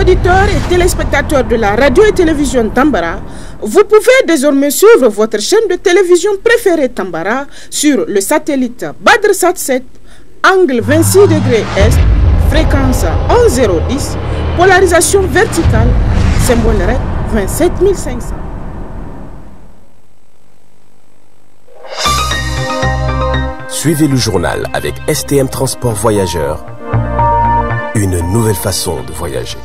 auditeurs et téléspectateurs de la radio et télévision Tambara, vous pouvez désormais suivre votre chaîne de télévision préférée Tambara sur le satellite Badrsat 7, angle 26 degrés Est, fréquence 11010, polarisation verticale, symbole REC 27500. Suivez le journal avec STM Transport Voyageurs, une nouvelle façon de voyager.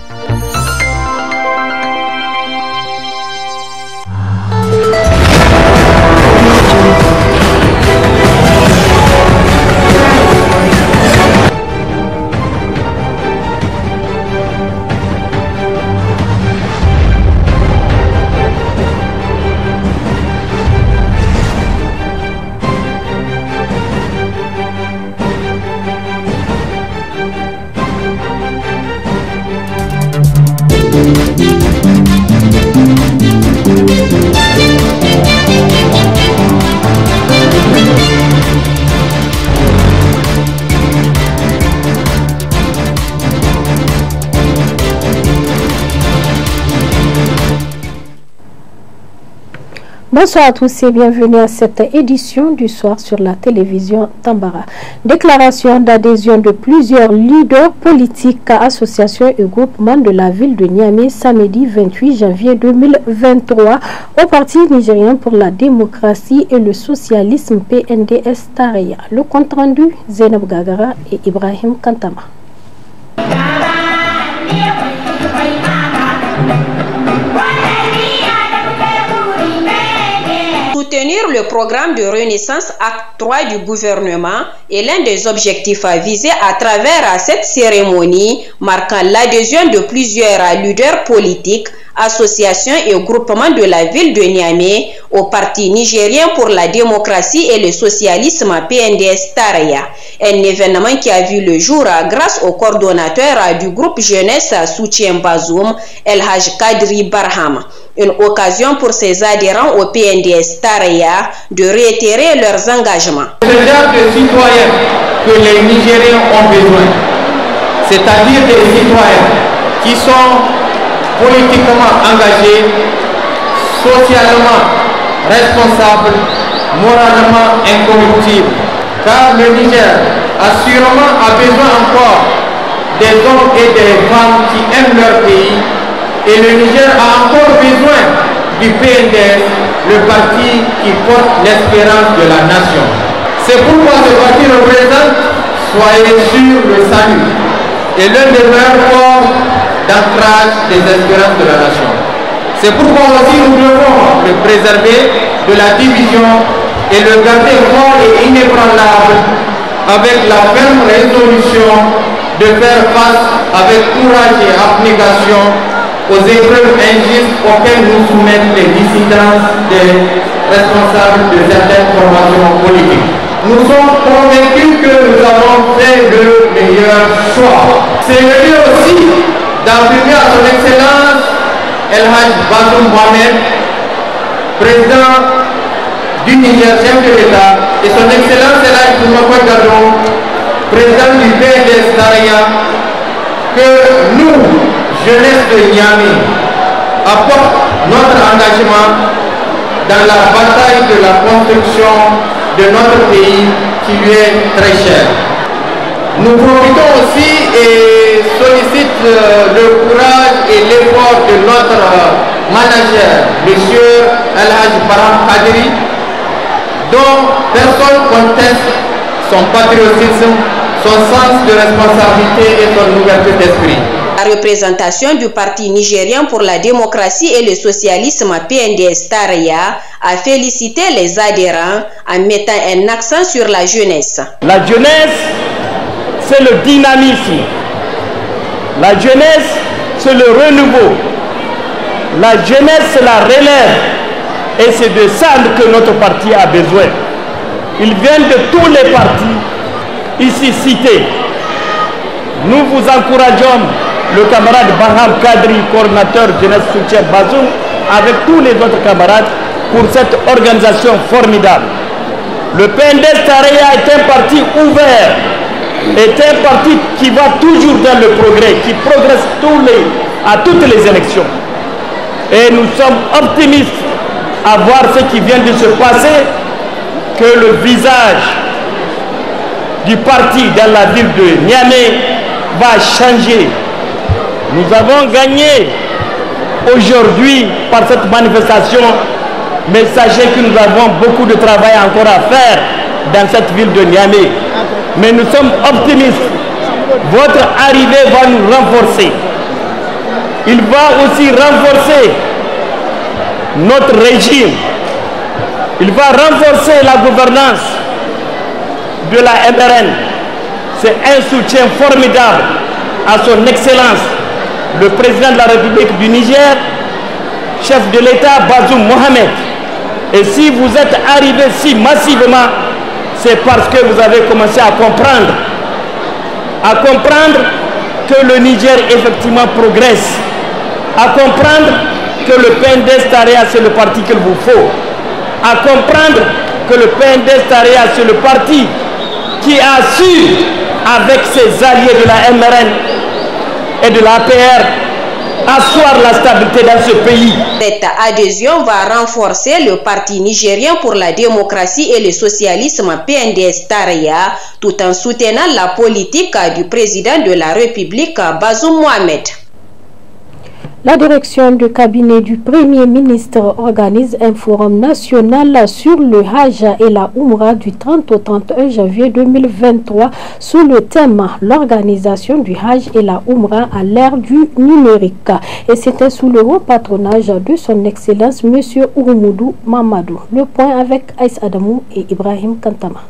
Bonsoir à tous et bienvenue à cette édition du soir sur la télévision Tambara. Déclaration d'adhésion de plusieurs leaders politiques, associations et groupements de la ville de Niamey samedi 28 janvier 2023 au Parti nigérien pour la démocratie et le socialisme PNDS Tareya. Le compte rendu, Zainab Gagara et Ibrahim Kantama. Soutenir le programme de renaissance acte 3 du gouvernement est l'un des objectifs visés à travers cette cérémonie marquant l'adhésion de plusieurs leaders politiques, associations et groupements de la ville de Niamey au Parti nigérien pour la démocratie et le socialisme PNDS Tareya. Un événement qui a vu le jour grâce au coordonnateur du groupe jeunesse Soutien Bazoum, El Haj Kadri Barham. Une occasion pour ses adhérents au PNDS Tareya de réitérer leurs engagements. C'est le genre de citoyens que les Nigériens ont besoin, c'est-à-dire des citoyens qui sont politiquement engagés, socialement responsables, moralement incorruptibles. Car le Niger assurément a besoin encore des hommes et des femmes qui aiment leur pays. Et le Niger a encore besoin du PNDS, le parti qui porte l'espérance de la nation. C'est pourquoi ce parti représente, soyez sûr, le salut et l'un des meilleurs formes d'ancrage des espérances de la nation. C'est pourquoi aussi nous devons le préserver de la division et le garder fort et inébranlable avec la ferme résolution de faire face avec courage et abnégation aux épreuves injustes auxquelles nous soumettent les dissidences des responsables de certaines formations politiques. Nous sommes convaincus que nous avons fait le meilleur choix. C'est le lieu aussi d'affirmer à son Excellence El Haj Bazoum Mohamed, président du Niger, chef de l'État, et son Excellence El Haj Boubacar Gadon, président du PNDS Tareya, que nous, jeunesse de Niamey, apporte notre engagement dans la bataille de la construction de notre pays qui lui est très cher. Nous profitons aussi et sollicitons le courage et l'effort de notre manager, M. El Haj Barham Kadri, dont personne conteste son patriotisme, son sens de responsabilité et son ouverture d'esprit. La représentation du Parti nigérien pour la démocratie et le socialisme PNDS Tareya a félicité les adhérents en mettant un accent sur la jeunesse. La jeunesse, c'est le dynamisme. La jeunesse, c'est le renouveau. La jeunesse, c'est la relève. Et c'est de ça que notre parti a besoin. Ils viennent de tous les partis ici cités. Nous vous encourageons, le camarade Barham Kadri, coordinateur jeunesse Soutien Bazoum, avec tous les autres camarades, pour cette organisation formidable. Le PNDS Tareya est un parti ouvert, est un parti qui va toujours dans le progrès, qui progresse tous à toutes les élections. Et nous sommes optimistes à voir ce qui vient de se passer, que le visage du parti dans la ville de Niamey va changer. Nous avons gagné aujourd'hui par cette manifestation, mais sachez que nous avons beaucoup de travail encore à faire dans cette ville de Niamey. Mais nous sommes optimistes. Votre arrivée va nous renforcer. Il va aussi renforcer notre régime. Il va renforcer la gouvernance de la MRN. C'est un soutien formidable à son Excellence, le président de la République du Niger, chef de l'État Bazoum Mohamed. Et si vous êtes arrivé si massivement, c'est parce que vous avez commencé à comprendre que le Niger effectivement progresse, à comprendre que le PNDS Tarea c'est le parti qu'il vous faut, à comprendre que le PNDS Tarea c'est le parti qui a su, avec ses alliés de la MRN et de l'APR, asseoir la stabilité dans ce pays. Cette adhésion va renforcer le Parti nigérien pour la démocratie et le socialisme PNDS Tarea, tout en soutenant la politique du président de la République Bazoum Mohamed. La direction du cabinet du Premier ministre organise un forum national sur le Hajj et la Oumra du 30 au 31 janvier 2023 sous le thème « L'organisation du Hajj et la Oumra à l'ère du numérique ». Et c'était sous le haut patronage de son Excellence M. Oumoudou Mamadou. Le point avec Aïs Adamou et Ibrahim Kantama.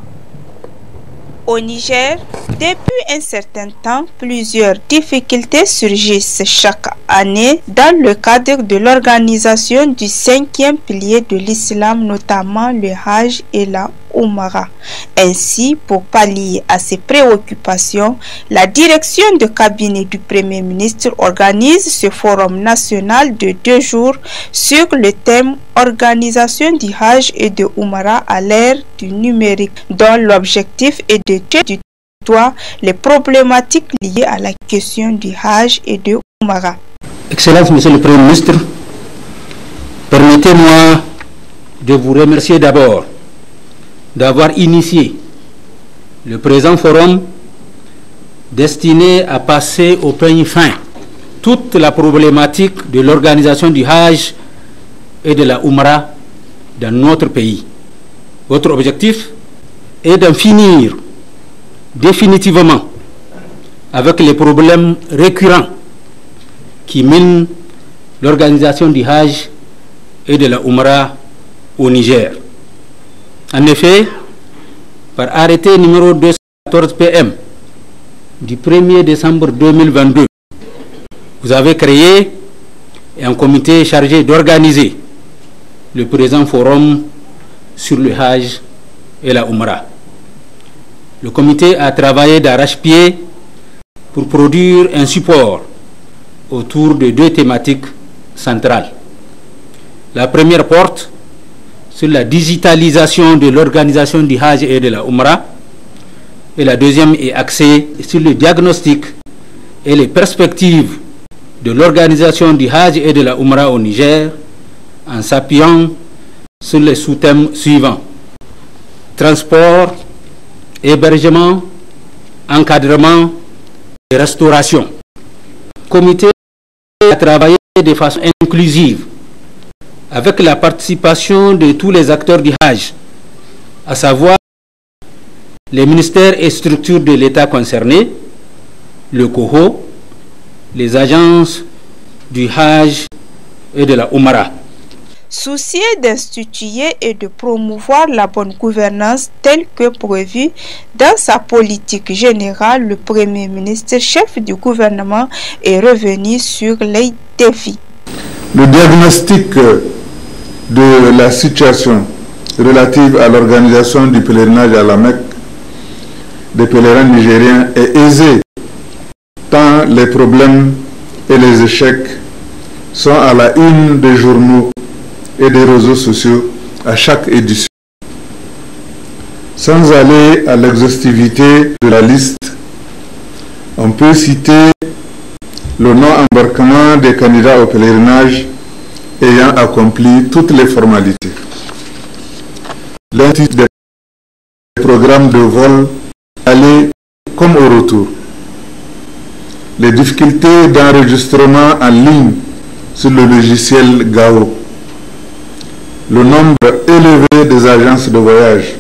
Au Niger, depuis un certain temps, plusieurs difficultés surgissent chaque année dans le cadre de l'organisation du 5e pilier de l'islam, notamment le Hajj et la Oumra. Ainsi, pour pallier à ces préoccupations, la direction de cabinet du Premier ministre organise ce forum national de 2 jours sur le thème « Organisation du Hajj et de Oumra à l'ère du numérique », dont l'objectif est de traiter du doigt les problématiques liées à la question du Hajj et de Oumra. Excellence, Monsieur le Premier ministre, permettez-moi de vous remercier d'abord d'avoir initié le présent forum destiné à passer au peigne fin toute la problématique de l'organisation du Hajj et de la Oumra dans notre pays. Votre objectif est d'en finir définitivement avec les problèmes récurrents qui minent l'organisation du Hajj et de la Oumra au Niger. En effet, par arrêté numéro 214 PM du 1er décembre 2022, vous avez créé un comité chargé d'organiser le présent forum sur le Hajj et la Oumra. Le comité a travaillé d'arrache-pied pour produire un support autour de 2 thématiques centrales. La première porte sur la digitalisation de l'organisation du Hajj et de la Oumra, et la deuxième est axée sur le diagnostic et les perspectives de l'organisation du Hajj et de la Oumra au Niger, en s'appuyant sur les sous-thèmes suivants: transport, hébergement, encadrement et restauration. Le comité a travaillé de façon inclusive avec la participation de tous les acteurs du Hajj, à savoir les ministères et structures de l'État concernés, le COHO, les agences du Hajj et de la Oumra. Soucieux d'instituer et de promouvoir la bonne gouvernance telle que prévue dans sa politique générale, le Premier ministre, chef du gouvernement, est revenu sur les défis. Le diagnostic de la situation relative à l'organisation du pèlerinage à la Mecque des pèlerins nigériens est aisé, tant les problèmes et les échecs sont à la une des journaux et des réseaux sociaux à chaque édition. Sans aller à l'exhaustivité de la liste, on peut citer le non-embarquement des candidats au pèlerinage ayant accompli toutes les formalités. L'intitulé des programmes de vol aller comme au retour. Les difficultés d'enregistrement en ligne sur le logiciel GAO. Le nombre élevé des agences de voyage.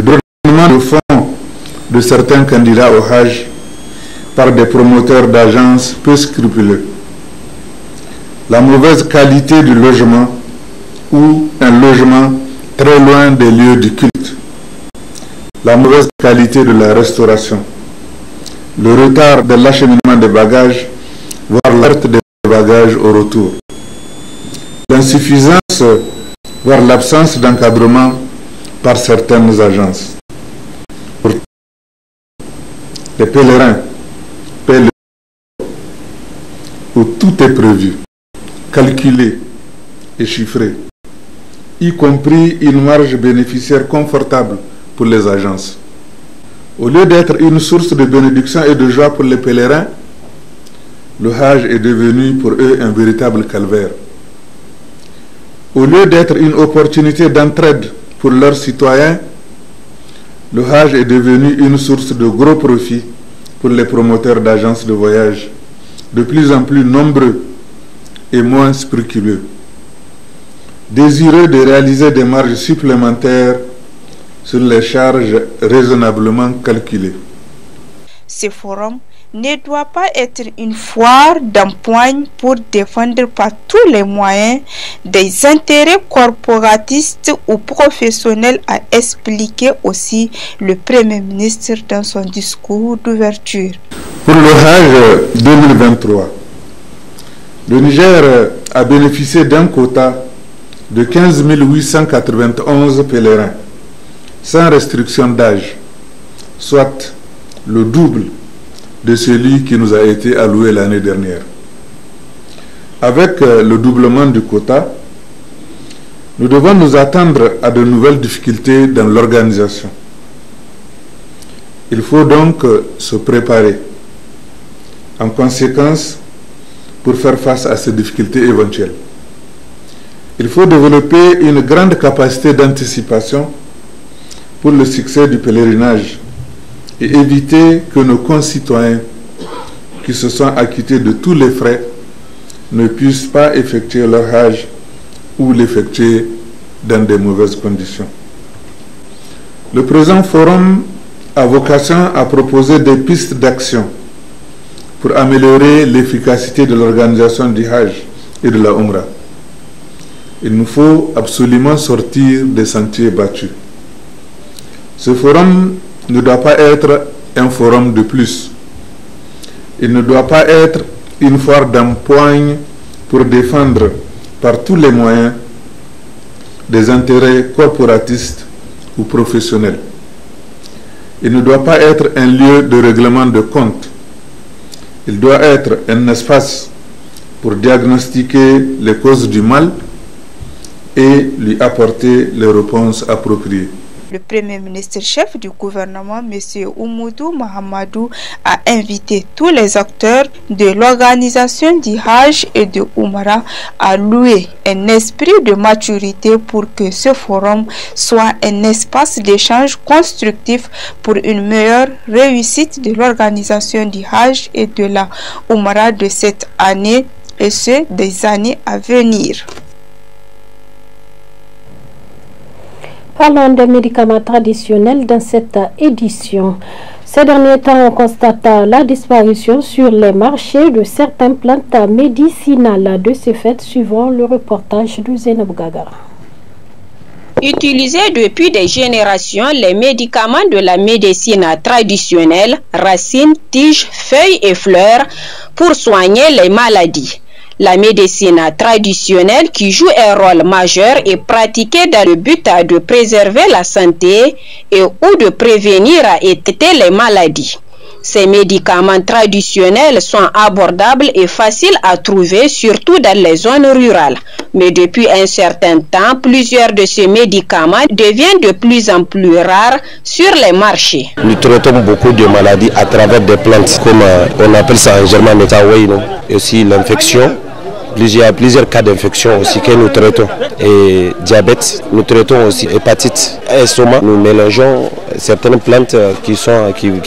Le détournement de fonds de certains candidats au Hajj par des promoteurs d'agences peu scrupuleux. La mauvaise qualité du logement ou un logement très loin des lieux du culte. La mauvaise qualité de la restauration. Le retard de l'acheminement des bagages, voire l'alerte des bagages au retour. L'insuffisance, voire l'absence d'encadrement par certaines agences. Les pèlerins paient le où tout est prévu, calculé et chiffré, y compris une marge bénéficiaire confortable pour les agences. Au lieu d'être une source de bénédiction et de joie pour les pèlerins, le Hajj est devenu pour eux un véritable calvaire. Au lieu d'être une opportunité d'entraide pour leurs citoyens, le Hajj est devenu une source de gros profits pour les promoteurs d'agences de voyage, de plus en plus nombreux et moins scrupuleux, désireux de réaliser des marges supplémentaires sur les charges raisonnablement calculées. Ce forum ne doit pas être une foire d'empoigne pour défendre par tous les moyens des intérêts corporatistes ou professionnels, a expliqué aussi le Premier ministre dans son discours d'ouverture. Pour le Hajj 2023, le Niger a bénéficié d'un quota de 15 891 pèlerins, sans restriction d'âge, soit le double de celui qui nous a été alloué l'année dernière. Avec le doublement du quota, nous devons nous attendre à de nouvelles difficultés dans l'organisation. Il faut donc se préparer. En conséquence, pour faire face à ces difficultés éventuelles, il faut développer une grande capacité d'anticipation pour le succès du pèlerinage et éviter que nos concitoyens qui se sont acquittés de tous les frais ne puissent pas effectuer leur Hajj ou l'effectuer dans de mauvaises conditions. Le présent forum a vocation à proposer des pistes d'action pour améliorer l'efficacité de l'organisation du Hajj et de la Umrah. Il nous faut absolument sortir des sentiers battus. Ce forum ne doit pas être un forum de plus. Il ne doit pas être une foire d'empoigne pour défendre par tous les moyens des intérêts corporatistes ou professionnels. Il ne doit pas être un lieu de règlement de comptes. Il doit être un espace pour diagnostiquer les causes du mal et lui apporter les réponses appropriées. Le Premier ministre chef du gouvernement, M. Oumoudou Mahamadou, a invité tous les acteurs de l'organisation du Hajj et de Umrah à louer un esprit de maturité pour que ce forum soit un espace d'échange constructif pour une meilleure réussite de l'organisation du Hajj et de la Umrah de cette année et ce des années à venir. Parlons des médicaments traditionnels dans cette édition. Ces derniers temps, on constate la disparition sur les marchés de certaines plantes médicinales. De ce fait, suivant le reportage de Zainab Gagara. Utilisés depuis des générations, les médicaments de la médecine traditionnelle, racines, tiges, feuilles et fleurs, pour soigner les maladies. La médecine traditionnelle qui joue un rôle majeur est pratiquée dans le but de préserver la santé et ou de prévenir et traiter les maladies. Ces médicaments traditionnels sont abordables et faciles à trouver, surtout dans les zones rurales. Mais depuis un certain temps, plusieurs de ces médicaments deviennent de plus en plus rares sur les marchés. Nous traitons beaucoup de maladies à travers des plantes, comme on appelle ça en germain metaway, et aussi l'infection. Il y a plusieurs cas d'infection aussi que nous traitons. Et diabète, nous traitons aussi hépatite et estomac. Nous mélangeons certaines plantes qui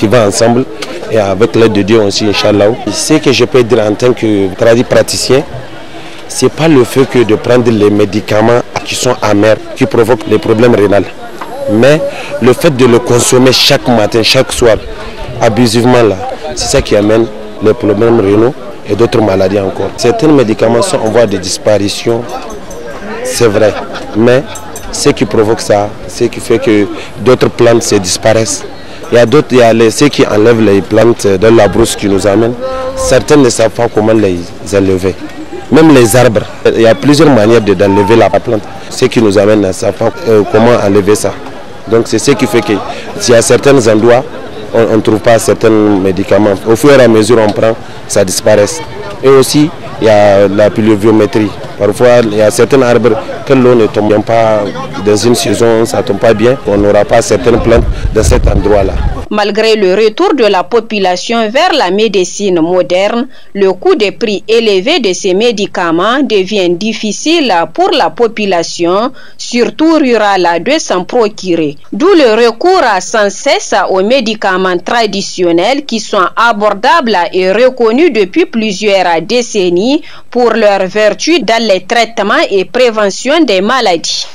vont ensemble et avec l'aide de Dieu aussi, Inch'Allah. Ce que je peux dire en tant que praticien, ce n'est pas le fait que de prendre les médicaments qui sont amers qui provoquent les problèmes rénaux. Mais le fait de le consommer chaque matin, chaque soir, abusivement là, c'est ça qui amène les problèmes rénaux et d'autres maladies encore. Certains médicaments sont en voie de disparition, c'est vrai, mais ce qui provoque ça, ce qui fait que d'autres plantes se disparaissent. Il y a ceux qui enlèvent les plantes dans la brousse qui nous amènent. Certains ne savent pas comment les enlever. Même les arbres, il y a plusieurs manières d'enlever la plante. Ceux qui nous amènent ne savent pas comment enlever ça. Donc c'est ce qui fait que s'il y a certains endroits, on ne trouve pas certains médicaments. Au fur et à mesure on prend, ça disparaît. Et aussi, il y a la pluviométrie. Parfois, il y a certains arbres que l'eau ne tombe pas dans une saison, ça ne tombe pas bien. On n'aura pas certaines plantes dans cet endroit-là. Malgré le retour de la population vers la médecine moderne, le coût des prix élevés de ces médicaments devient difficile pour la population, surtout rurale, de s'en procurer. D'où le recours sans cesse aux médicaments traditionnels qui sont abordables et reconnus depuis plusieurs décennies pour leurs vertus dans les traitements et prévention des maladies.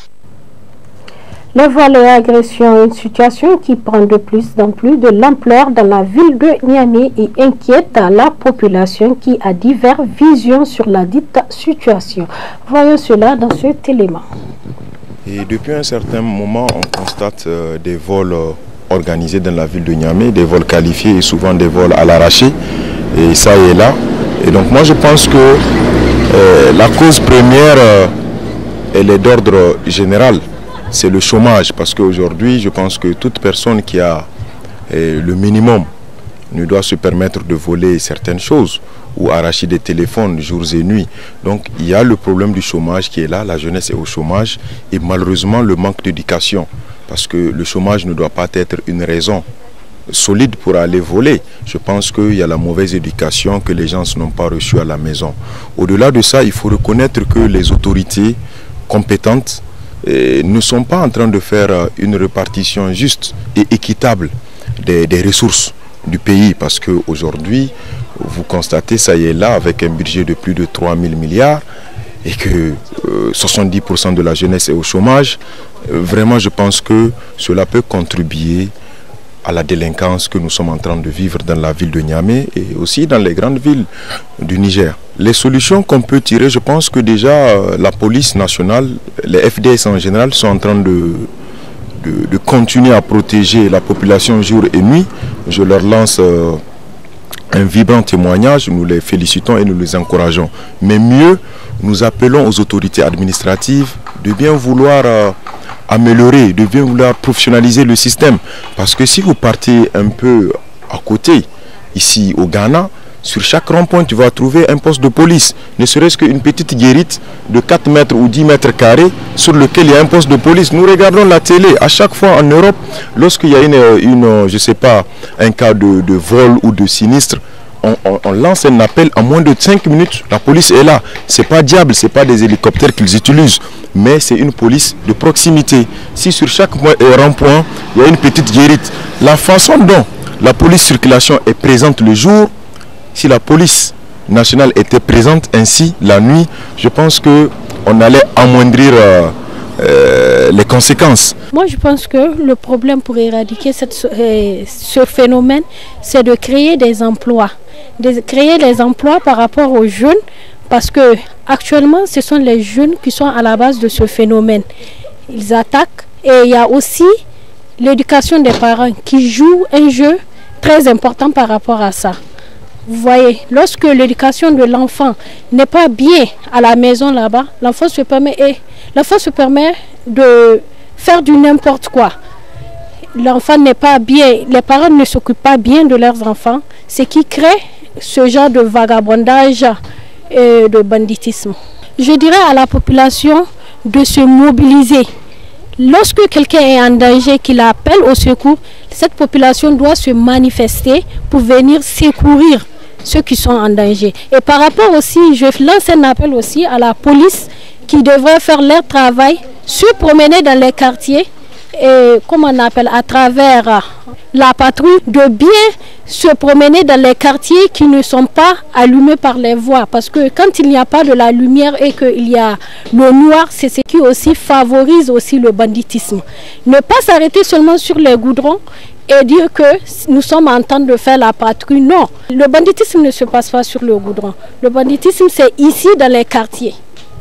Les vols et agressions, une situation qui prend de plus en plus de l'ampleur dans la ville de Niamey et inquiète la population qui a diverses visions sur la dite situation. Voyons cela dans cet élément. Et depuis un certain moment, on constate des vols organisés dans la ville de Niamey, des vols qualifiés et souvent des vols à l'arraché, et ça et là. Et donc moi je pense que la cause première, elle est d'ordre général. C'est le chômage, parce qu'aujourd'hui, je pense que toute personne qui a le minimum ne doit se permettre de voler certaines choses ou arracher des téléphones jours et nuits. Donc il y a le problème du chômage qui est là, la jeunesse est au chômage et malheureusement le manque d'éducation, parce que le chômage ne doit pas être une raison solide pour aller voler. Je pense qu'il y a la mauvaise éducation que les gens n'ont pas reçue à la maison. Au-delà de ça, il faut reconnaître que les autorités compétentes ne sont pas en train de faire une répartition juste et équitable des ressources du pays, parce qu'aujourd'hui, vous constatez, ça y est là, avec un budget de plus de 3 000 milliards et que 70% de la jeunesse est au chômage. Vraiment, je pense que cela peut contribuer à la délinquance que nous sommes en train de vivre dans la ville de Niamey et aussi dans les grandes villes du Niger. Les solutions qu'on peut tirer, je pense que déjà la police nationale, les FDS en général sont en train de continuer à protéger la population jour et nuit. Je leur lance un vibrant témoignage, nous les félicitons et nous les encourageons. Mais mieux, nous appelons aux autorités administratives de bien vouloir améliorer, de bien vouloir professionnaliser le système. Parce que si vous partez un peu à côté, ici au Ghana, sur chaque rond-point, tu vas trouver un poste de police. Ne serait-ce qu'une petite guérite de 4 mètres ou 10 mètres carrés sur lequel il y a un poste de police. Nous regardons la télé. À chaque fois en Europe, lorsqu'il y a je sais pas, un cas de vol ou de sinistre, on lance un appel en moins de 5 minutes. La police est là. Ce n'est pas diable, ce n'est pas des hélicoptères qu'ils utilisent. Mais c'est une police de proximité. Si sur chaque rond-point, il y a une petite guérite, la façon dont la police circulation est présente le jour, si la police nationale était présente ainsi la nuit, je pense qu'on allait amoindrir les conséquences. Moi, je pense que le problème pour éradiquer ce phénomène, c'est de créer des emplois. De créer des emplois par rapport aux jeunes, parce que actuellement, ce sont les jeunes qui sont à la base de ce phénomène. Ils attaquent et il y a aussi l'éducation des parents qui joue un jeu très important par rapport à ça. Vous voyez, lorsque l'éducation de l'enfant n'est pas bien à la maison là-bas, l'enfant se permet de faire du n'importe quoi. l'enfant n'est pas bien, les parents ne s'occupent pas bien de leurs enfants, ce qui crée ce genre de vagabondage et de banditisme. Je dirais à la population de se mobiliser. Lorsque quelqu'un est en danger, qu'il appelle au secours, cette population doit se manifester pour venir secourir ceux qui sont en danger. Et par rapport aussi, je lance un appel aussi à la police qui devrait faire leur travail, se promener dans les quartiers et, comme on appelle, à travers la patrouille, de bien se promener dans les quartiers qui ne sont pas allumés par les voies. Parce que quand il n'y a pas de la lumière et qu'il y a le noir, c'est ce qui aussi favorise aussi le banditisme. Ne pas s'arrêter seulement sur les goudrons et dire que nous sommes en train de faire la patrouille. Non, le banditisme ne se passe pas sur le goudron. Le banditisme, c'est ici dans les quartiers.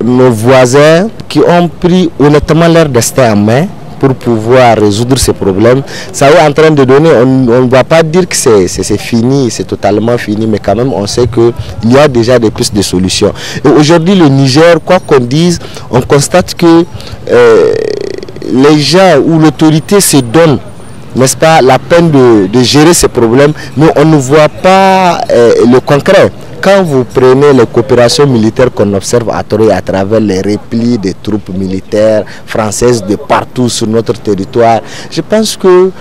Nos voisins qui ont pris honnêtement leur destin en main pour pouvoir résoudre ces problèmes, ça est en train de donner, on ne va pas dire que c'est fini, c'est totalement fini, mais quand même on sait qu'il y a déjà des pistes de solutions. Et aujourd'hui le Niger, quoi qu'on dise, on constate que les gens ou l'autorité se donnent, n'est-ce pas, la peine de gérer ces problèmes, mais on ne voit pas le concret. Quand vous prenez les coopérations militaires qu'on observe à travers les replis des troupes militaires françaises de partout sur notre territoire, je pense que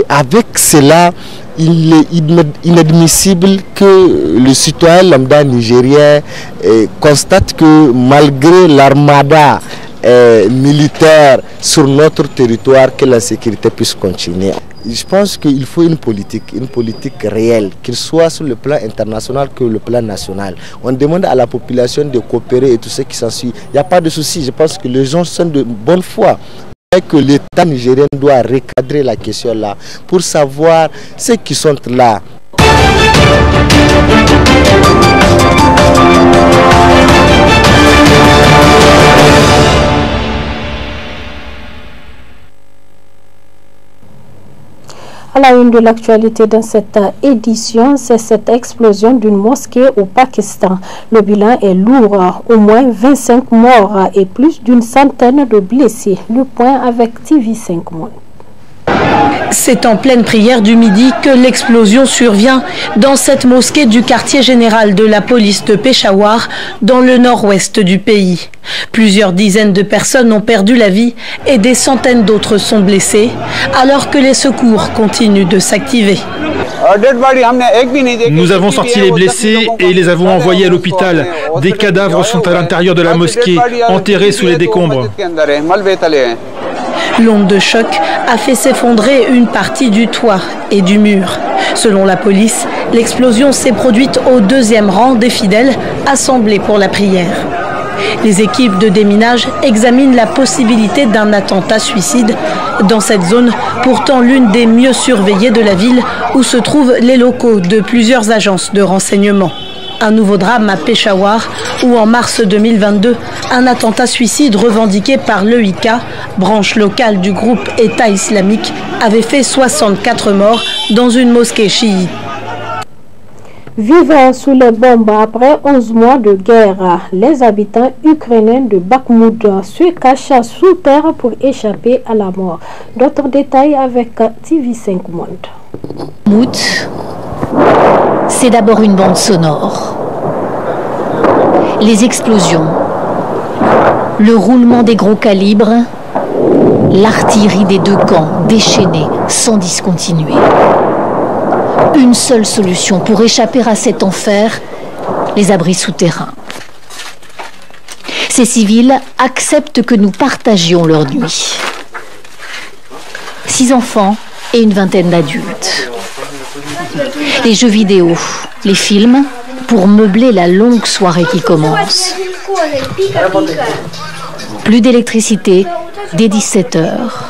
avec cela, il est inadmissible que le citoyen lambda nigérien constate que malgré l'armada militaire sur notre territoire, que la sécurité puisse continuer. Je pense qu'il faut une politique réelle, qu'il soit sur le plan international que le plan national. On demande à la population de coopérer et tout ce qui s'ensuit. Il n'y a pas de souci, je pense que les gens sont de bonne foi. Et que l'État nigérien doit recadrer la question là pour savoir ceux qui sont là. À la une de l'actualité dans cette édition, c'est cette explosion d'une mosquée au Pakistan. Le bilan est lourd, au moins 25 morts et plus d'une centaine de blessés. Le point avec TV5 Monde. C'est en pleine prière du midi que l'explosion survient dans cette mosquée du quartier général de la police de Peshawar, dans le nord-ouest du pays. Plusieurs dizaines de personnes ont perdu la vie et des centaines d'autres sont blessées, alors que les secours continuent de s'activer. Nous avons sorti les blessés et les avons envoyés à l'hôpital. Des cadavres sont à l'intérieur de la mosquée, enterrés sous les décombres. L'onde de choc a fait s'effondrer une partie du toit et du mur. Selon la police, l'explosion s'est produite au deuxième rang des fidèles assemblés pour la prière. Les équipes de déminage examinent la possibilité d'un attentat suicide dans cette zone, pourtant l'une des mieux surveillées de la ville où se trouvent les locaux de plusieurs agences de renseignement. Un nouveau drame à Peshawar où en mars 2022, un attentat suicide revendiqué par l'EIK, branche locale du groupe État islamique, avait fait 64 morts dans une mosquée chiite. Vivant sous les bombes après 11 mois de guerre, les habitants ukrainiens de Bakhmout se cachent sous terre pour échapper à la mort. D'autres détails avec TV5 Monde. Bakhmout, c'est d'abord une bande sonore. Les explosions, le roulement des gros calibres, l'artillerie des deux camps déchaînée sans discontinuer. Une seule solution pour échapper à cet enfer, les abris souterrains. Ces civils acceptent que nous partagions leur nuit. 6 enfants et une vingtaine d'adultes. Les jeux vidéo, les films, pour meubler la longue soirée qui commence. Plus d'électricité dès 17 heures.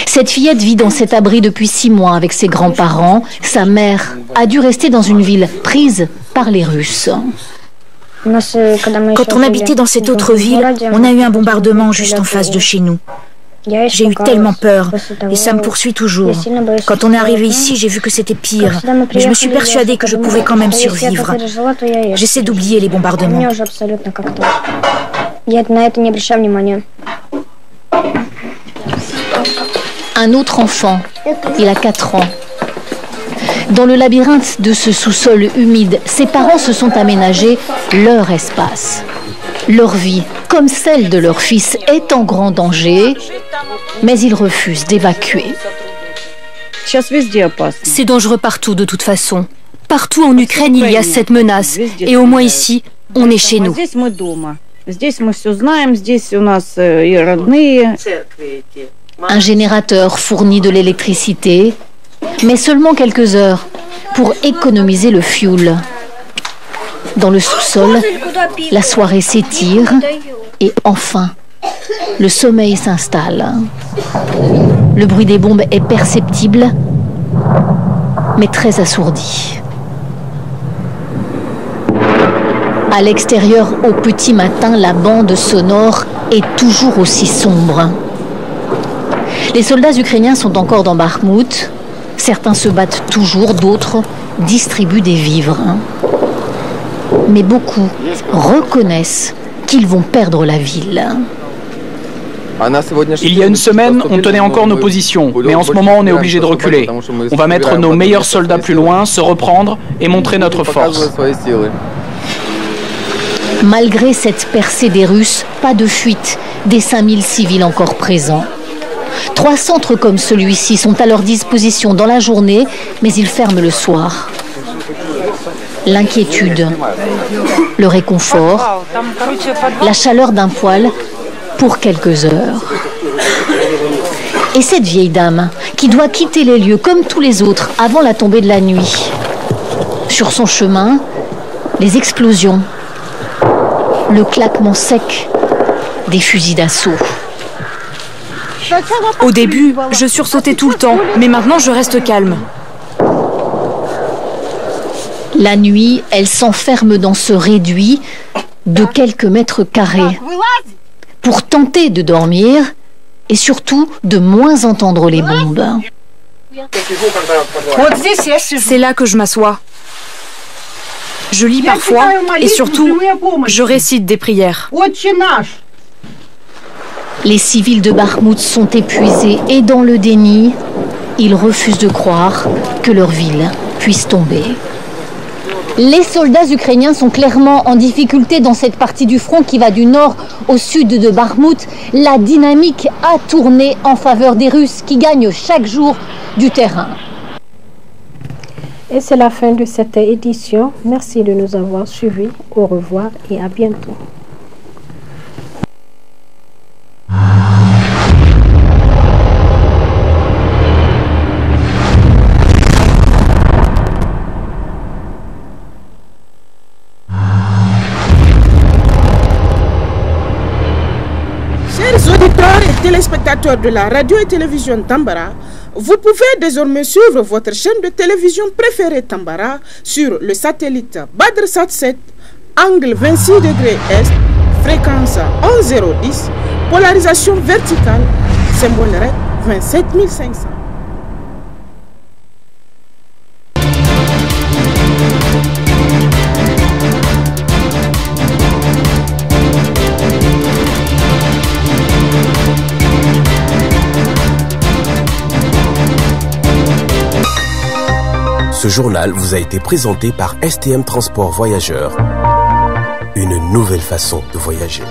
Cette fillette vit dans cet abri depuis 6 mois avec ses grands-parents. Sa mère a dû rester dans une ville prise par les Russes. Quand on habitait dans cette autre ville, on a eu un bombardement juste en face de chez nous. J'ai eu tellement peur et ça me poursuit toujours. Quand on est arrivé ici, j'ai vu que c'était pire. Mais je me suis persuadée que je pouvais quand même survivre. J'essaie d'oublier les bombardements. un autre enfant. Il a 4 ans. Dans le labyrinthe de ce sous-sol humide, ses parents se sont aménagés leur espace. Leur vie, comme celle de leur fils, est en grand danger, mais ils refusent d'évacuer. C'est dangereux partout de toute façon. Partout en Ukraine, il y a cette menace. Et au moins ici, on est chez nous. Un générateur fournit de l'électricité, mais seulement quelques heures pour économiser le fioul. Dans le sous-sol, la soirée s'étire et enfin, le sommeil s'installe. Le bruit des bombes est perceptible, mais très assourdi. À l'extérieur, au petit matin, la bande sonore est toujours aussi sombre. Les soldats ukrainiens sont encore dans Bakhmout. Certains se battent toujours, d'autres distribuent des vivres. Mais beaucoup reconnaissent qu'ils vont perdre la ville. Il y a une semaine, on tenait encore nos positions, mais en ce moment, on est obligé de reculer. On va mettre nos meilleurs soldats plus loin, se reprendre et montrer notre force. Malgré cette percée des Russes, pas de fuite des 5000 civils encore présents. 3 centres comme celui-ci sont à leur disposition dans la journée, mais ils ferment le soir. L'inquiétude, le réconfort, la chaleur d'un poêle pour quelques heures. Et cette vieille dame qui doit quitter les lieux comme tous les autres avant la tombée de la nuit. Sur son chemin, les explosions, le claquement sec des fusils d'assaut. Au début, je sursautais tout le temps, mais maintenant je reste calme. La nuit, elle s'enferme dans ce réduit de quelques mètres carrés pour tenter de dormir et surtout de moins entendre les bombes. C'est là que je m'assois. Je lis parfois et surtout, je récite des prières. Les civils de Bakhmout sont épuisés et dans le déni, ils refusent de croire que leur ville puisse tomber. Les soldats ukrainiens sont clairement en difficulté dans cette partie du front qui va du nord au sud de Bakhmout. La dynamique a tourné en faveur des Russes qui gagnent chaque jour du terrain. Et c'est la fin de cette édition. Merci de nous avoir suivis. Au revoir et à bientôt. Chers auditeurs et téléspectateurs de la radio et télévision Tambara, vous pouvez désormais suivre votre chaîne de télévision préférée Tambara sur le satellite BadrSat 7, angle 26 degrés Est, fréquence 11010, polarisation verticale, symbole REC 27500. Ce journal vous a été présenté par STM Transport Voyageurs. Une nouvelle façon de voyager.